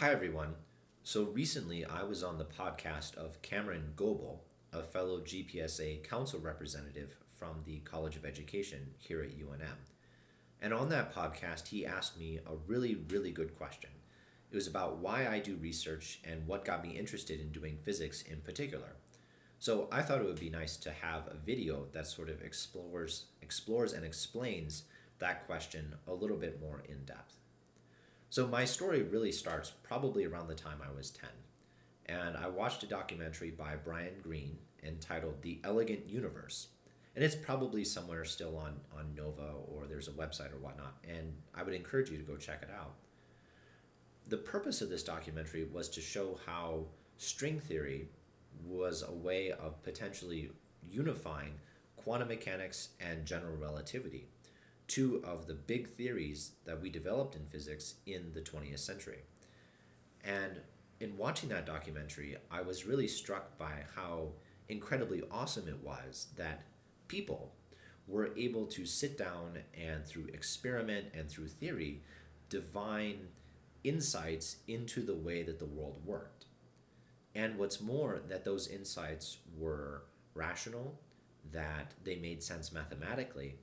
Hi, everyone. So recently I was on the podcast of Cameron Goebel, a fellow GPSA council representative from the College of Education here at UNM. And on that podcast, he asked me a really, really good question. It was about why I do research and what got me interested in doing physics in particular. So I thought it would be nice to have a video that sort of explores and explains that question a little bit more in depth. So my story really starts probably around the time I was 10. And I watched a documentary by Brian Greene entitled The Elegant Universe. And it's probably somewhere still on Nova or there's a website or whatnot. And I would encourage you to go check it out. The purpose of this documentary was to show how string theory was a way of potentially unifying quantum mechanics and general relativity, two of the big theories that we developed in physics in the 20th century. And in watching that documentary, I was really struck by how incredibly awesome it was that people were able to sit down and through experiment and through theory divine insights into the way that the world worked. And what's more, that those insights were rational, that they made sense mathematically,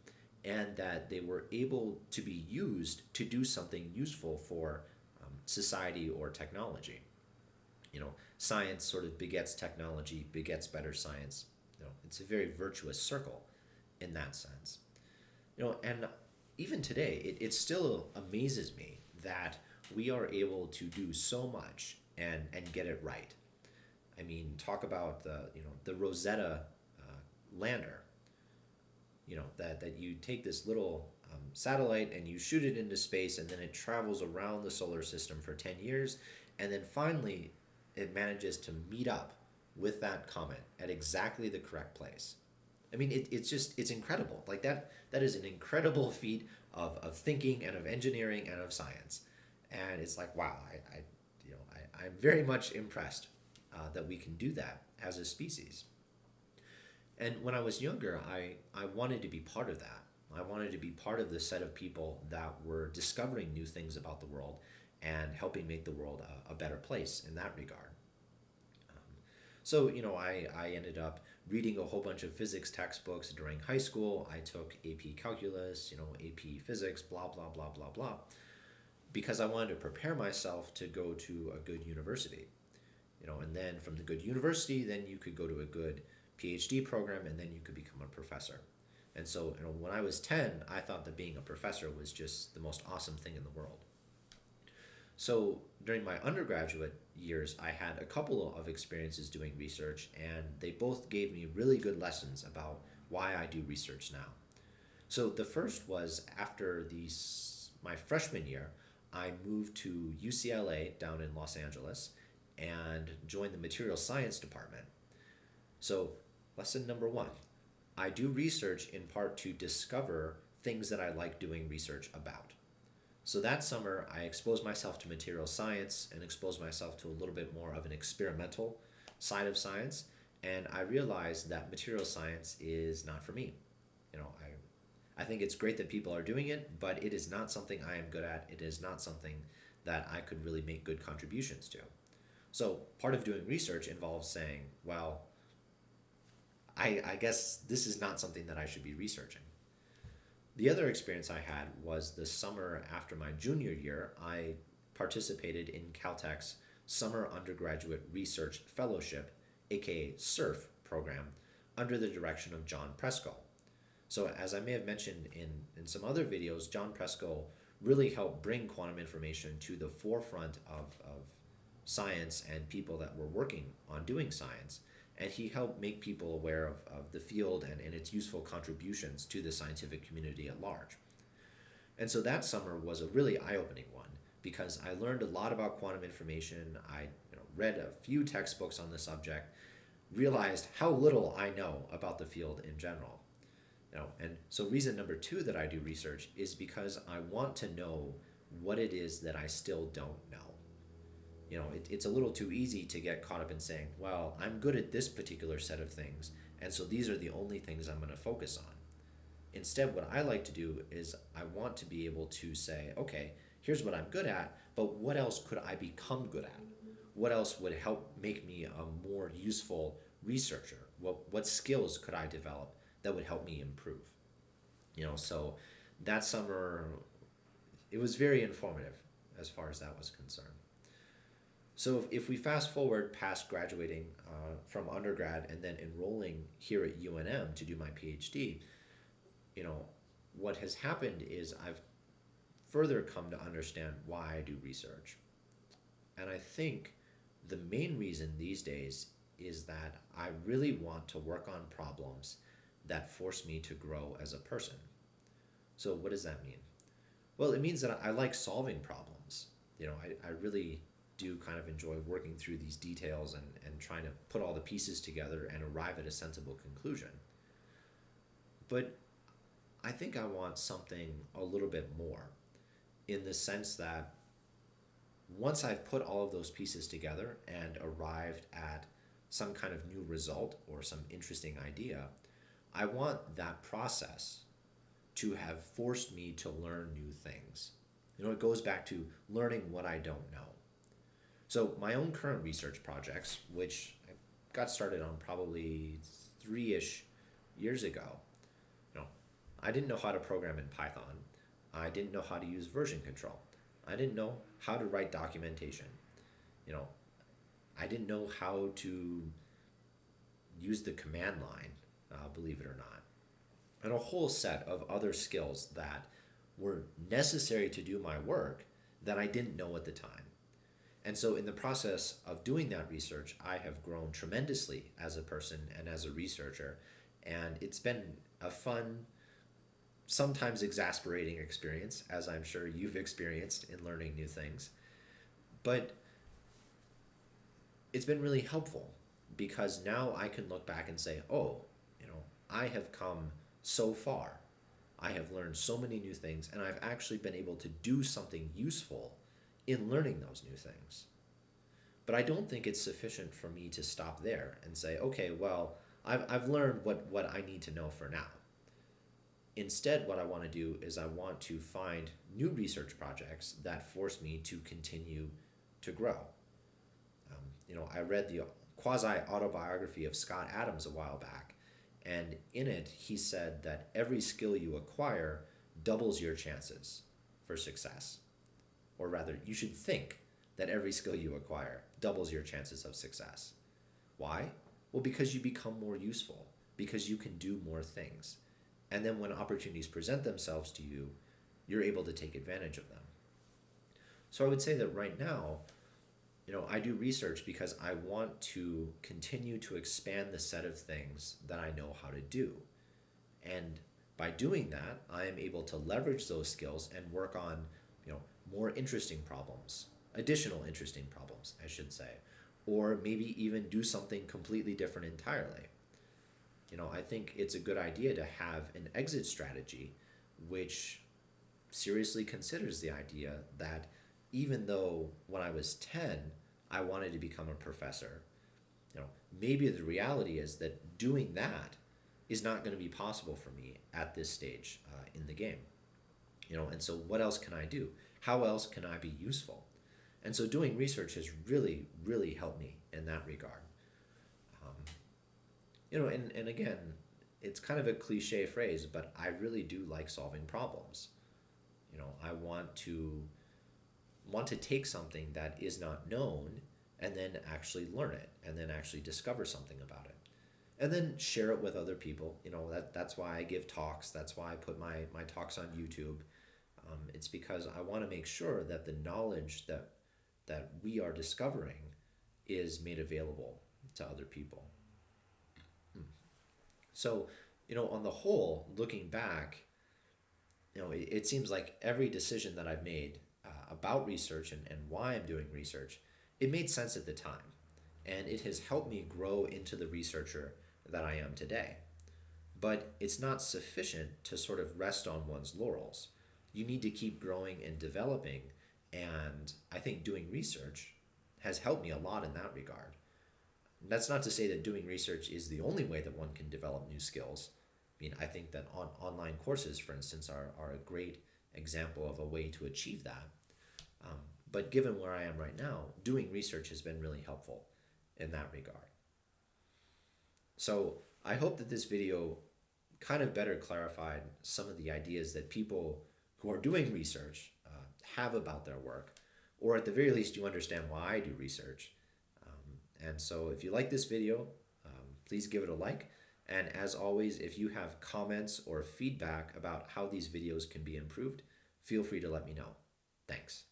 and that they were able to be used to do something useful for society or technology. Science sort of begets technology, begets better science. It's a very virtuous circle in that sense. And even today, it still amazes me that we are able to do so much and get it right. I mean, talk about the Rosetta lander. That you take this little satellite and you shoot it into space, and then it travels around the solar system for 10 years, and then finally it manages to meet up with that comet at exactly the correct place. I mean, it's incredible. Like that is an incredible feat of thinking and of engineering and of science. And it's like, wow, I'm very much impressed that we can do that as a species. And when I was younger, I wanted to be part of that. I wanted to be part of the set of people that were discovering new things about the world and helping make the world a better place in that regard. I ended up reading a whole bunch of physics textbooks during high school. I took AP Calculus, AP Physics, blah, blah, blah, blah, blah, because I wanted to prepare myself to go to a good university. And then from the good university, then you could go to a good PhD program, and then you could become a professor. And so, when I was 10, I thought that being a professor was just the most awesome thing in the world. So during my undergraduate years, I had a couple of experiences doing research, and they both gave me really good lessons about why I do research now. So the first was after my freshman year, I moved to UCLA down in Los Angeles and joined the material science department. So lesson number one, I do research in part to discover things that I like doing research about. So that summer, I exposed myself to material science and exposed myself to a little bit more of an experimental side of science, and I realized that material science is not for me. I think it's great that people are doing it, but it is not something I am good at. It is not something that I could really make good contributions to. So part of doing research involves saying, well, I guess this is not something that I should be researching. The other experience I had was the summer after my junior year. I participated in Caltech's Summer Undergraduate Research Fellowship, aka SURF program, under the direction of John Preskill. So as I may have mentioned in some other videos, John Preskill really helped bring quantum information to the forefront of science and people that were working on doing science. And he helped make people aware of the field and its useful contributions to the scientific community at large. And so that summer was a really eye-opening one because I learned a lot about quantum information. I read a few textbooks on the subject, realized how little I know about the field in general. And so reason number two that I do research is because I want to know what it is that I still don't know. It's a little too easy to get caught up in saying, well, I'm good at this particular set of things, and so these are the only things I'm going to focus on. Instead, what I like to do is I want to be able to say, okay, here's what I'm good at, but what else could I become good at? What else would help make me a more useful researcher? What skills could I develop that would help me improve? So that summer, it was very informative as far as that was concerned. So if we fast forward past graduating from undergrad and then enrolling here at UNM to do my PhD, you know, what has happened is I've further come to understand why I do research. And I think the main reason these days is that I really want to work on problems that force me to grow as a person. So, what does that mean? Well, it means that I like solving problems. I really do kind of enjoy working through these details and trying to put all the pieces together and arrive at a sensible conclusion. But I think I want something a little bit more in the sense that once I've put all of those pieces together and arrived at some kind of new result or some interesting idea, I want that process to have forced me to learn new things. It goes back to learning what I don't know. So, my own current research projects, which I got started on probably 3-ish years ago, you know, I didn't know how to program in Python. I didn't know how to use version control. I didn't know how to write documentation. You know, I didn't know how to use the command line, believe it or not, and a whole set of other skills that were necessary to do my work that I didn't know at the time. And so, in the process of doing that research, I have grown tremendously as a person and as a researcher. And it's been a fun, sometimes exasperating experience, as I'm sure you've experienced in learning new things. But it's been really helpful because now I can look back and say, oh, I have come so far. I have learned so many new things, and I've actually been able to do something useful in learning those new things. But I don't think it's sufficient for me to stop there and say, okay, well, I've learned what I need to know for now. Instead, what I want to do is I want to find new research projects that force me to continue to grow. I read the quasi-autobiography of Scott Adams a while back, and in it, he said that every skill you acquire doubles your chances for success. Or rather, you should think that every skill you acquire doubles your chances of success. Why? Well, because you become more useful, because you can do more things. And then when opportunities present themselves to you, you're able to take advantage of them. So I would say that right now, I do research because I want to continue to expand the set of things that I know how to do. And by doing that, I am able to leverage those skills and work on, more interesting problems, additional interesting problems, I should say, or maybe even do something completely different entirely. I think it's a good idea to have an exit strategy which seriously considers the idea that even though when I was 10, I wanted to become a professor, maybe the reality is that doing that is not going to be possible for me at this stage in the game. And so what else can I do? How else can I be useful? And so doing research has really, really helped me in that regard. And again, it's kind of a cliche phrase, but I really do like solving problems. I want to take something that is not known and then actually learn it and then actually discover something about it and then share it with other people. That's why I give talks. That's why I put my talks on YouTube. It's because I want to make sure that the knowledge that we are discovering is made available to other people. So, on the whole, looking back, it seems like every decision that I've made about research and why I'm doing research, it made sense at the time. And it has helped me grow into the researcher that I am today. But it's not sufficient to sort of rest on one's laurels. You need to keep growing and developing. And I think doing research has helped me a lot in that regard. That's not to say that doing research is the only way that one can develop new skills. I think that online courses, for instance, are a great example of a way to achieve that. But given where I am right now, doing research has been really helpful in that regard. So I hope that this video kind of better clarified some of the ideas that people who are doing research have about their work, or at the very least, you understand why I do research. And so if you like this video, please give it a like. And as always, if you have comments or feedback about how these videos can be improved, feel free to let me know. Thanks.